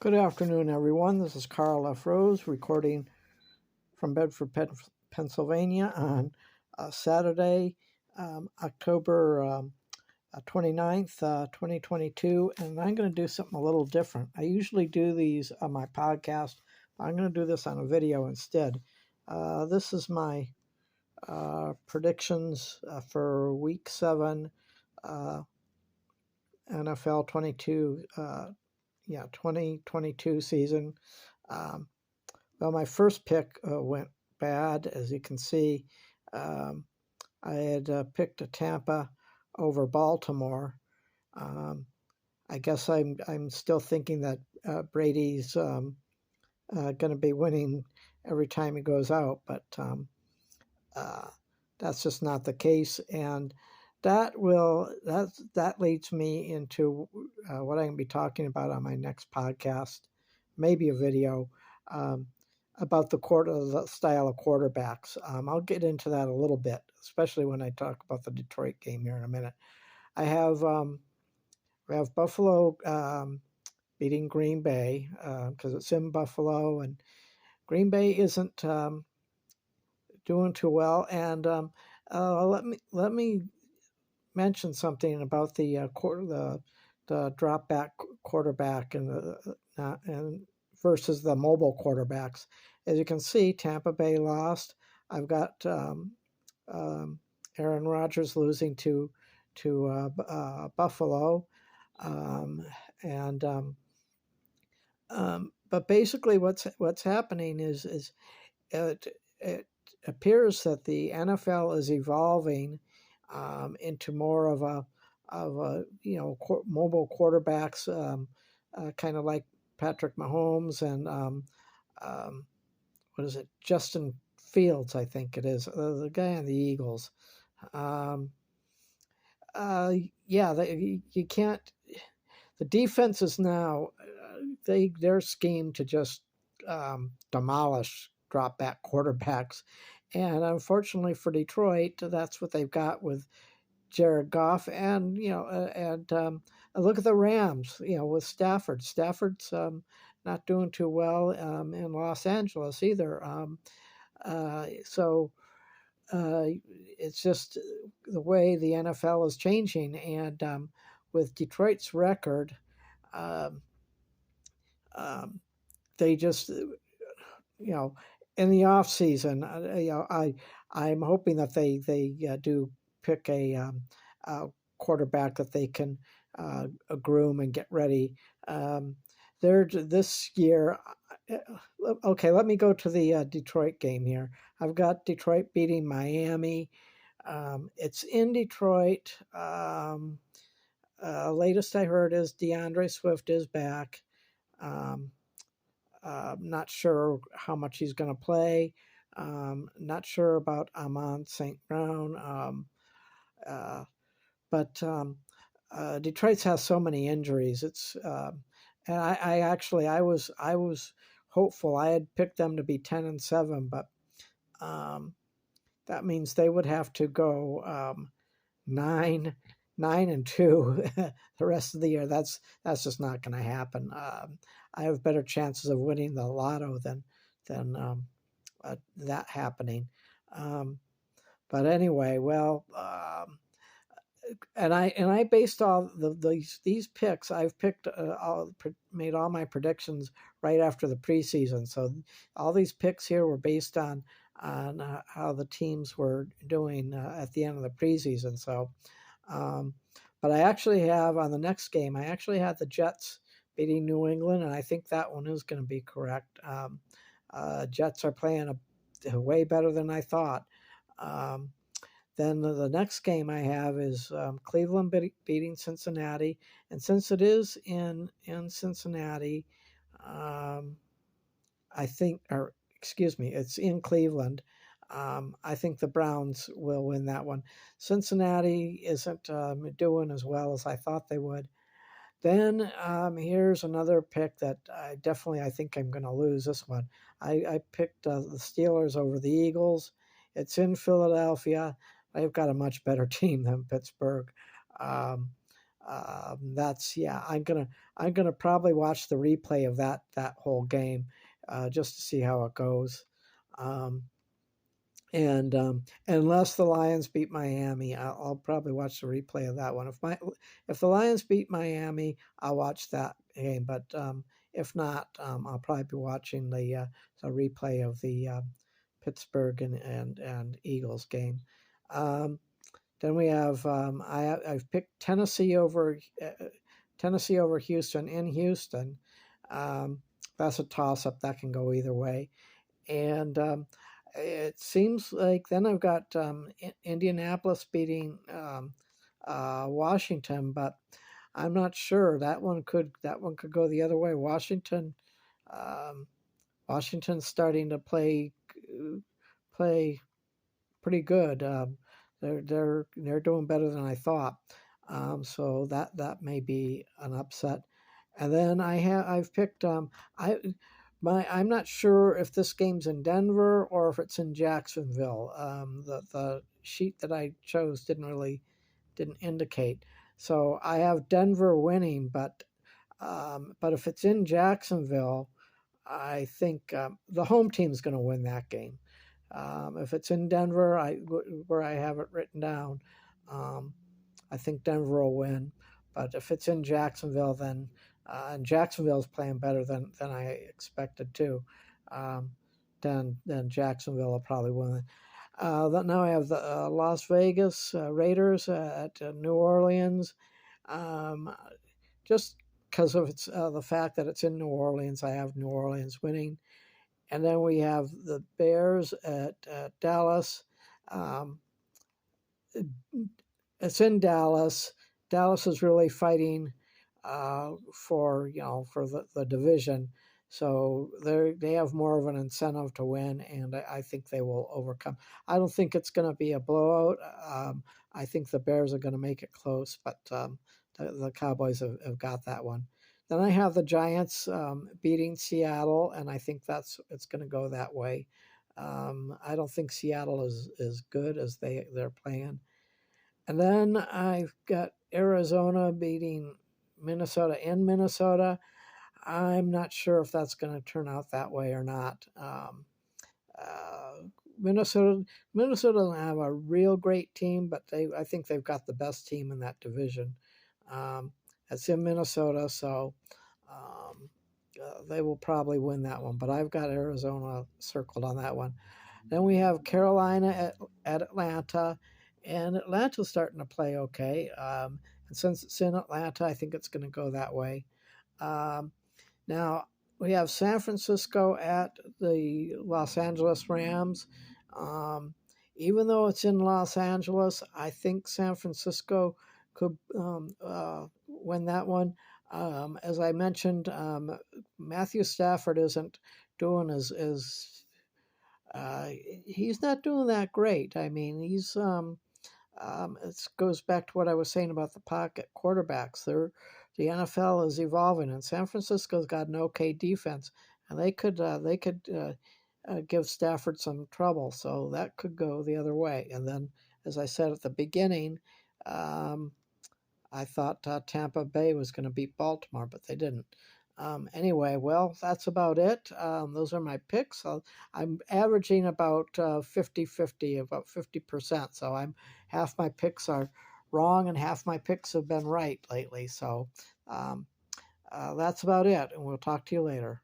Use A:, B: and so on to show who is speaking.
A: Good afternoon, everyone. This is Carl F. Rose recording from Bedford, Pennsylvania on Saturday, October 29th, 2022. And I'm going to do something a little different. I usually do these on my podcast. I'm going to do this on a video instead. This is my predictions for Week 7 NFL 2022 season. Well, my first pick went bad, as you can see. Um, I had picked a Tampa over Baltimore. I guess I'm still thinking that Brady's going to be winning every time he goes out, but uh, that's just not the case, and that leads me into what I'm going to be talking about on my next podcast, maybe a video, um, about the style of quarterbacks. I'll get into that a little bit, especially when I talk about the Detroit game here in a minute. We have Buffalo beating Green Bay because it's in Buffalo, and Green Bay isn't doing too well. And let me mention something about the drop back quarterback and versus the mobile quarterbacks. As you can see, Tampa Bay lost. I've got Aaron Rodgers losing to Buffalo, and but basically what's happening is it appears that the NFL is evolving into more of a mobile quarterbacks, kind of like Patrick Mahomes and what is it, Justin Fields, I think it is, the guy on the Eagles. Um, yeah, you can't. The defenses now, their scheme to just demolish drop back quarterbacks, and unfortunately for Detroit, that's what they've got with Jared Goff, and look at the Rams, with Stafford. Stafford's not doing too well in Los Angeles either. So it's just the way the NFL is changing, and with Detroit's record, um, um, they just in the off season, I'm hoping that they do pick a quarterback that they can groom and get ready. They're this year. Okay, let me go to the Detroit game here. I've got Detroit beating Miami. It's in Detroit. Latest I heard is DeAndre Swift is back. Um, not sure how much he's going to play. Not sure about Amon St. Brown. Uh, but Detroit's has so many injuries. And I was hopeful. I had picked them to be 10-7, but um, that means they would have to go 9-2 the rest of the year. That's just not going to happen. I have better chances of winning the lotto than that happening. But anyway, well, and I based all these picks. I've picked made all my predictions right after the preseason. So all these picks here were based on how the teams were doing at the end of the preseason. So, but I actually have on the next game. I actually had the Jets beating New England, and I think that one is going to be correct. Jets are playing way better than I thought. Then the next game I have is Cleveland beating Cincinnati, and since it is in Cincinnati, I think, or excuse me, it's in Cleveland. I think the Browns will win that one. Cincinnati isn't doing as well as I thought they would. Then here's another pick that I think I'm going to lose this one. I picked the Steelers over the Eagles. It's in Philadelphia. They've got a much better team than Pittsburgh. Um, That's yeah. I'm gonna probably watch the replay of that whole game just to see how it goes. Um, and unless the Lions beat Miami, I'll probably watch the replay of that one. If the Lions beat Miami, I'll watch that game. But if not, I'll probably be watching the replay of the Pittsburgh and Eagles game. Um, then we have I've picked Tennessee over Houston in Houston. Um, that's a toss up that can go either way. And it seems like then I've got Indianapolis beating Washington, but I'm not sure that one could go the other way. Um, Washington's starting to play pretty good. They're doing better than I thought. So that may be an upset. And then I've picked I'm not sure if this game's in Denver or if it's in Jacksonville. The sheet that I chose didn't indicate. So I have Denver winning, but if it's in Jacksonville, I think the home team's going to win that game. If it's in Denver, where I have it written down, um, I think Denver will win. But if it's in Jacksonville, then and Jacksonville's playing better than I expected too, um, then Jacksonville will probably win. Now I have the Las Vegas Raiders at New Orleans. Um, just because of the fact that it's in New Orleans, I have New Orleans winning. And then we have the Bears at Dallas. Um, it's in Dallas. Dallas is really fighting for the division, so they have more of an incentive to win, and I think they will overcome. I don't think it's going to be a blowout. I think the Bears are going to make it close, but the Cowboys have got that one. Then I have the Giants beating Seattle, and I think it's going to go that way. I don't think Seattle is as good as they're playing. And then I've got Arizona beating Minnesota in Minnesota. I'm not sure if that's going to turn out that way or not. Uh, Minnesota Minnesota doesn't have a real great team, but I think they've got the best team in that division. Um, it's in Minnesota, so um, they will probably win that one. But I've got Arizona circled on that one. Then we have Carolina at Atlanta, and Atlanta's starting to play okay. And since it's in Atlanta, I think it's going to go that way. Um, Now we have San Francisco at the Los Angeles Rams. Um, Even though it's in Los Angeles, I think San Francisco could win that one. As I mentioned, Matthew Stafford isn't doing as he's not doing that great. I mean, it goes back to what I was saying about the pocket quarterbacks. The NFL is evolving, and San Francisco's got an okay defense, and they could give Stafford some trouble. So that could go the other way. And then, as I said at the beginning, um, I thought Tampa Bay was going to beat Baltimore, but they didn't. Anyway, well, that's about it. Those are my picks. I'm averaging about 50-50, about 50%. So half my picks are wrong and half my picks have been right lately. So um, that's about it. And we'll talk to you later.